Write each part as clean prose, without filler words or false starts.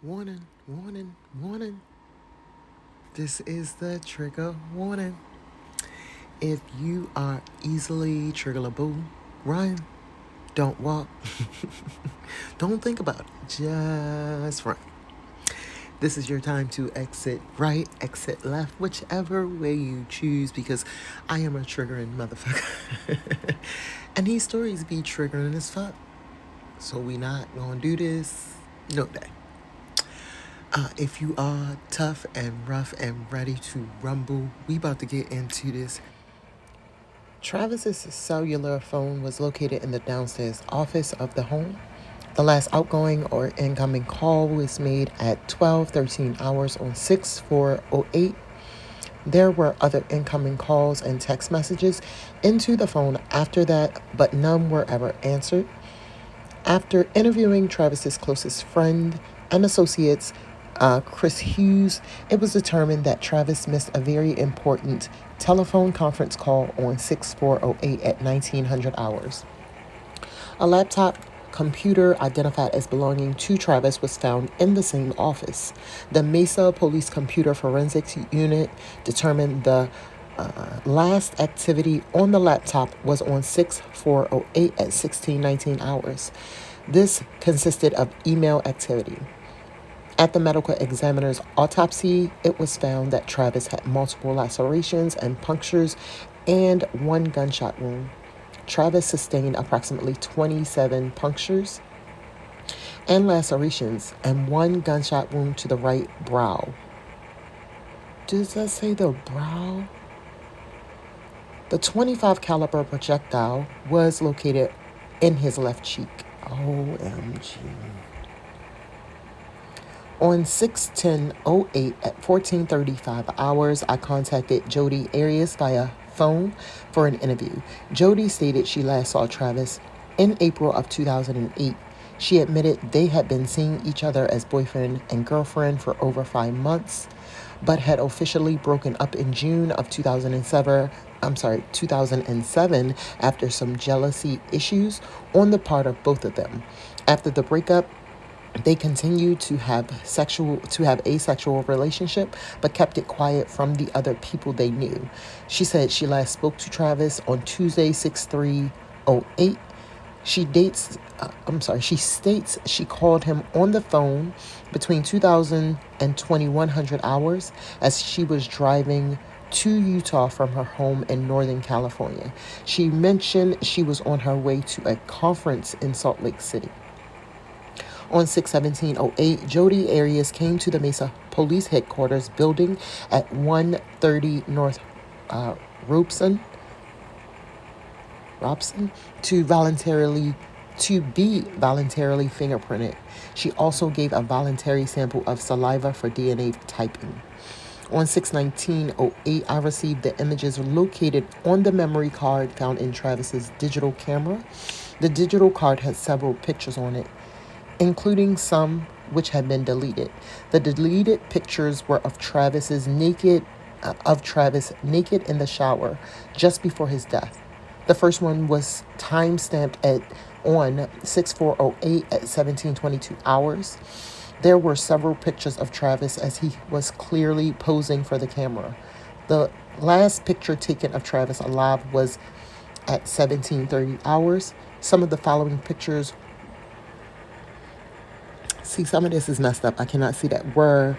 Warning, warning, warning. This is the trigger warning. If you are easily triggerable, run. Don't walk. Don't think about it. Just run. This is your time to exit right, exit left, whichever way you choose, because I am a triggering motherfucker. And these stories be triggering as fuck. So we not gonna do this. No day. If you are tough and rough and ready to rumble, we about to get into this. Travis's cellular phone was located in the downstairs office of the home. The last outgoing or incoming call was made at 12:13 hours on 6/4/08. There were other incoming calls and text messages into the phone after that, but none were ever answered. After interviewing Travis's closest friend and associates, Chris Hughes, it was determined that Travis missed a very important telephone conference call on 6/4/08 at 1900 hours. A laptop computer identified as belonging to Travis was found in the same office. The Mesa Police Computer Forensics Unit determined the last activity on the laptop was on 6/4/08 at 1619 hours. This consisted of email activity. At the medical examiner's autopsy, it was found that Travis had multiple lacerations and punctures and one gunshot wound. Travis sustained approximately 27 punctures and lacerations and one gunshot wound to the right brow. Does that say the brow? The .25 caliber projectile was located in his left cheek. OMG. On 6/10/08 at 14:35 hours, I contacted Jodi Arias via phone for an interview. Jodi stated she last saw Travis in April of 2008. She admitted they had been seeing each other as boyfriend and girlfriend for over 5 months, but had officially broken up in June of 2007 after some jealousy issues on the part of both of them. After the breakup, they continued to have asexual relationship, but kept it quiet from the other people they knew. She said she last spoke to Travis on Tuesday, 6/3/08. She states she called him on the phone between 2000 and 2100 hours as she was driving to Utah from her home in Northern California. She mentioned she was on her way to a conference in Salt Lake City. On 6/17/08, Jodi Arias came to the Mesa Police Headquarters building at 130 North Robson to be voluntarily fingerprinted. She also gave a voluntary sample of saliva for DNA typing. On 6/19/08, I received the images located on the memory card found in Travis's digital camera. The digital card had several pictures on it, including some which had been deleted. The deleted pictures were of Travis naked in the shower just before his death. The first one was time-stamped on 6/4/08 at 1722 hours. There were several pictures of Travis as he was clearly posing for the camera. The last picture taken of Travis alive was at 1730 hours. Some of the following pictures, some of this is messed up. I cannot see that. Were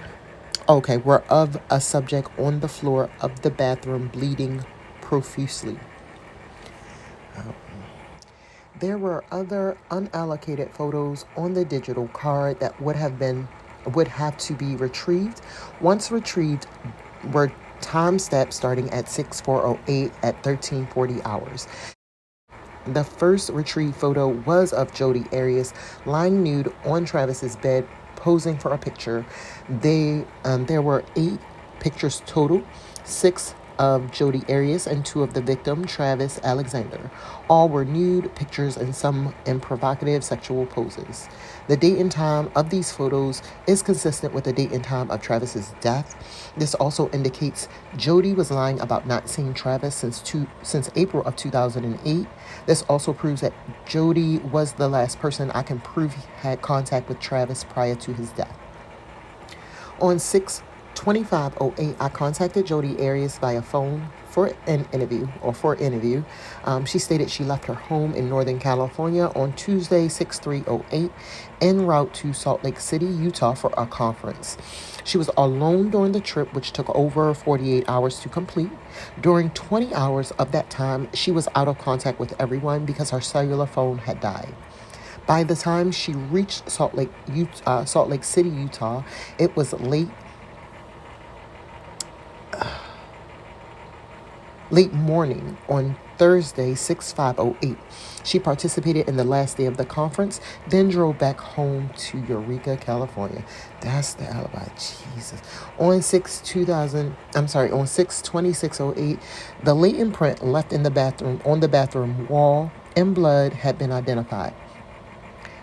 of a subject on the floor of the bathroom bleeding profusely. There were other unallocated photos on the digital card that would have to be retrieved. Once retrieved, were time-stamped starting at 6/4/08 at 1340 hours. The first retrieved photo was of Jodi Arias lying nude on Travis's bed, posing for a picture. There were 8 pictures total, 6 of Jodi Arias and 2 of the victim, Travis Alexander. All were nude pictures and some in provocative sexual poses. The date and time of these photos is consistent with the date and time of Travis's death. This also indicates Jodi was lying about not seeing Travis since April of 2008. This also proves that Jodi was the last person I can prove had contact with Travis prior to his death. On 6/25/08, I contacted Jodi Arias via phone for an interview. She stated she left her home in Northern California on Tuesday, 6/3/08, en route to Salt Lake City, Utah for a conference. She was alone during the trip, which took over 48 hours to complete. During 20 hours of that time, she was out of contact with everyone because her cellular phone had died. By the time she reached Salt Lake City, Utah, it was late morning on Thursday, 6/5/08. She participated in the last day of the conference, then drove back home to Eureka, California. That's the alibi, Jesus. On 6/26/08, the latent print left in the bathroom on the bathroom wall in blood had been identified.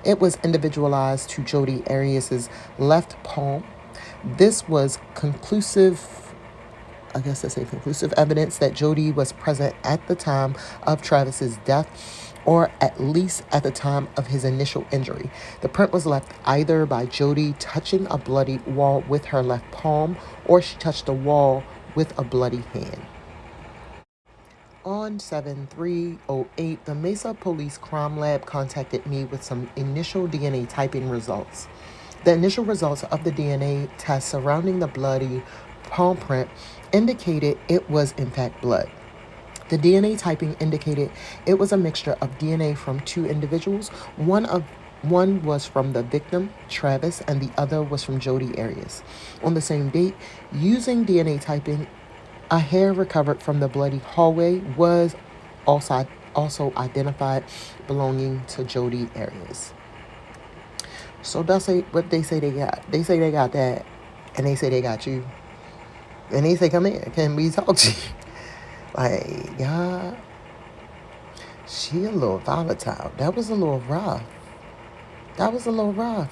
It was individualized to Jodi Arias's left palm. This was conclusive evidence that Jodi was present at the time of Travis's death, or at least at the time of his initial injury. The print was left either by Jodi touching a bloody wall with her left palm, or she touched the wall with a bloody hand. On 7/3/08, the Mesa Police Crime Lab contacted me with some initial DNA typing results. The initial results of the DNA test surrounding the bloody palm print indicated it was in fact blood. The DNA typing indicated it was a mixture of DNA from two individuals. One was from the victim, Travis, and the other was from Jodi Arias. On the same date, using DNA typing, a hair recovered from the bloody hallway was also identified belonging to Jodi Arias. So that's what they say they got. They say they got that, and they say they got you. And they say, come in, can we talk to you? Like, yeah, she a little volatile. That was a little rough.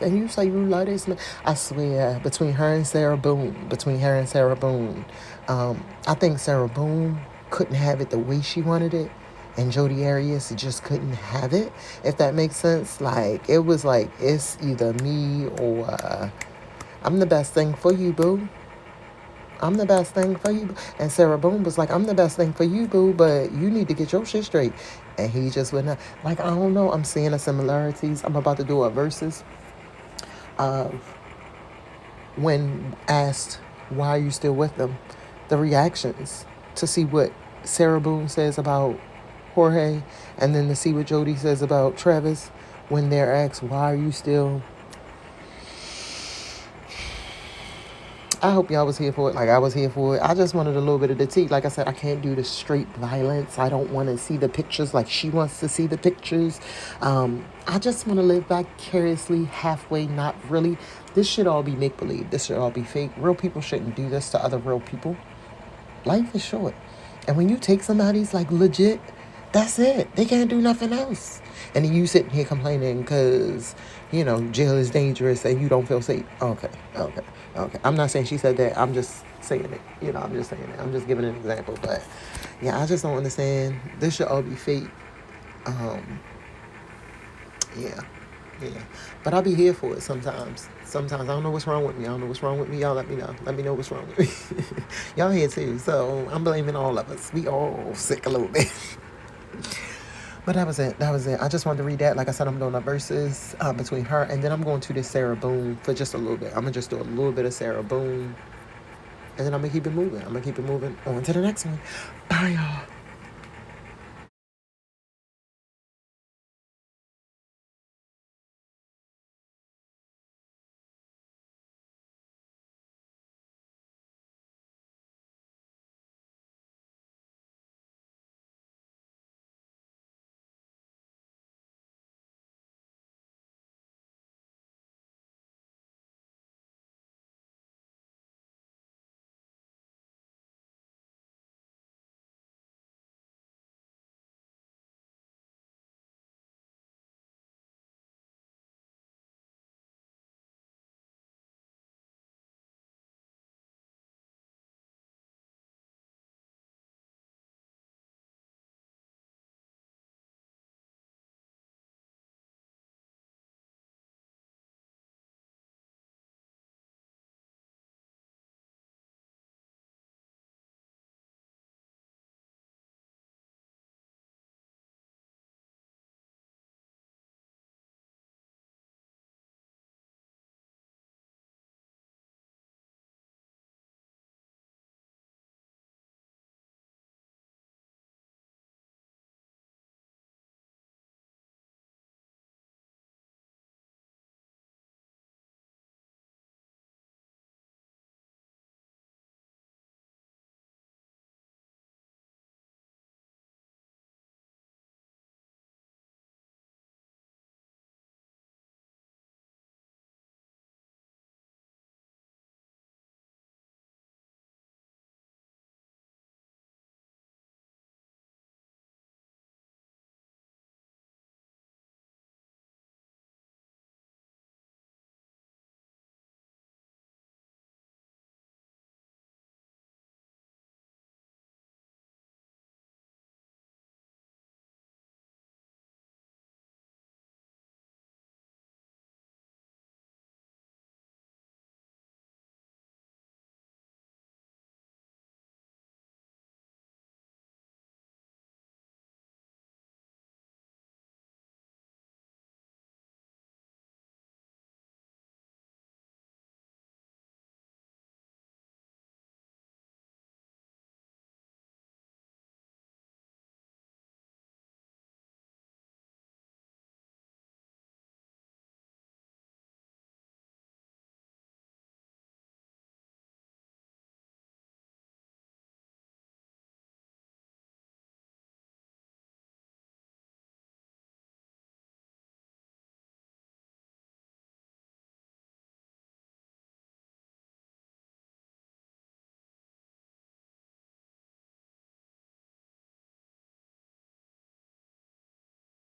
And you say you love this man. I swear, between her and Sarah Boone, I think Sarah Boone couldn't have it the way she wanted it. And Jodi Arias just couldn't have it, if that makes sense. Like, it was like, it's either me or I'm the best thing for you, boo. I'm the best thing for you. And Sarah Boone was like, I'm the best thing for you, boo, but you need to get your shit straight. And he just went up. Like, I don't know. I'm seeing the similarities. I'm about to do a versus of when asked, why are you still with them? The reactions to see what Sarah Boone says about Jorge, and then to see what Jodi says about Travis when they're asked, why are you still... I hope y'all was here for it like I was here for it. I just wanted a little bit of the tea. Like I said, I can't do the straight violence. I don't want to see the pictures like she wants to see the pictures. I just want to live vicariously, halfway, not really. This should all be make-believe. This should all be fake. Real people shouldn't do this to other real people. Life is short. And when you take somebody's like legit, that's it. They can't do nothing else. And then you sitting here complaining because, jail is dangerous and you don't feel safe. Okay. I'm not saying she said that. I'm just saying it. I'm just saying it. I'm just giving an example. But, yeah, I just don't understand. This should all be fake. Yeah. But I'll be here for it sometimes. Sometimes I don't know what's wrong with me. Y'all let me know. Let me know what's wrong with me. Y'all here too. So I'm blaming all of us. We all sick a little bit. But that was it. I just wanted to read that. Like I said, I'm doing a versus between her, and then I'm going to this Sarah Boone for just a little bit. I'm going to just do a little bit of Sarah Boone, and then I'm going to keep it moving. On to the next one. Bye, y'all.